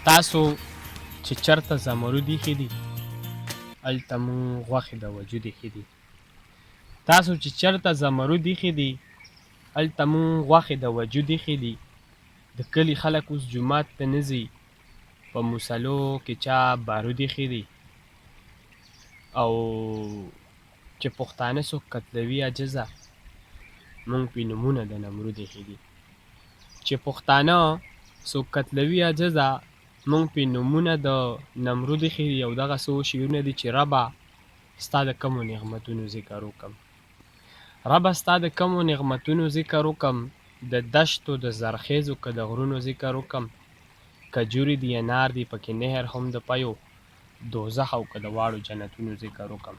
تاسو چې چېرته زمرود ایښي دي هلته مونږ غوښې د وجود ایښي دي. تاسو چې چېرته زمرود ایښي دي هلته مونږ غوښې د وجود ایښي دي. د کلي خلک اوس جومات ته نه ځي، په مصلو کې چا بارود ایښي دي. او چې پښتانه څوک قتلوي عاجزه، مونږ پې نومونه د نمرود ایښي دي. چې پښتانه څوک قتلوي عاجزه، مونږ پې نومونه د نمرود ایښي دي. او دغه څو شعرونه دي چې ربه ستا د کومو نعمتونو ذکر وکړم. ربه ستا د کومو نعمتونو ذکر وکړم، د دشتو د زرخیزو که د غرونو ذکر وکړم. کجورې دي انار دي پکې نهر هم د پیو، دوزخ او که د واړو جنتونو ذکر وکړم.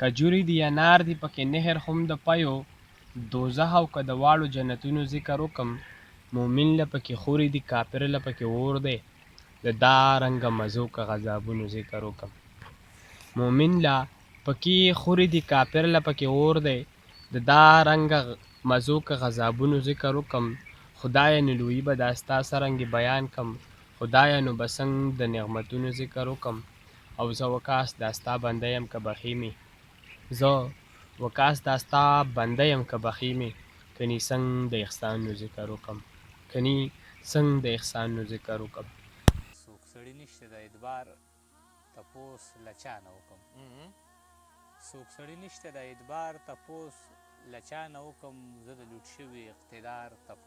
کجورې دي انار دي پکې نهر هم د پیو، دوزخ او که د واړو جنتونو ذکر وکړم. مومن له پکې خورې دي کافر له پکې اور دی، د دا رنګه مزو که غذابونو ذکر وکړم. مومن له پکې خورې دي کافر له پکې اور دی، د دا رنګه مزو که غذابونو ذکر وکړم. خدایه نو لویي به دا ستا څرنګې بیان کړم، خدایه نو به څنګه د نعمتونو ذکر وکړم. او زه وکاس دا ستا بنده یم که بخښې مې، زه وکاس دا ستا بنده یم که بخښې مې. کني څنګه د احسانونو ذکر وکړم، کني څنګه د احسانونو ذکر وکړم. څوک سړی نشته د اعتبار تپوس له چا نه وکړم. څوک سړی نشته د اعتبار تپوس له چا نه وکړم. زه د لوټ شوي اقتدار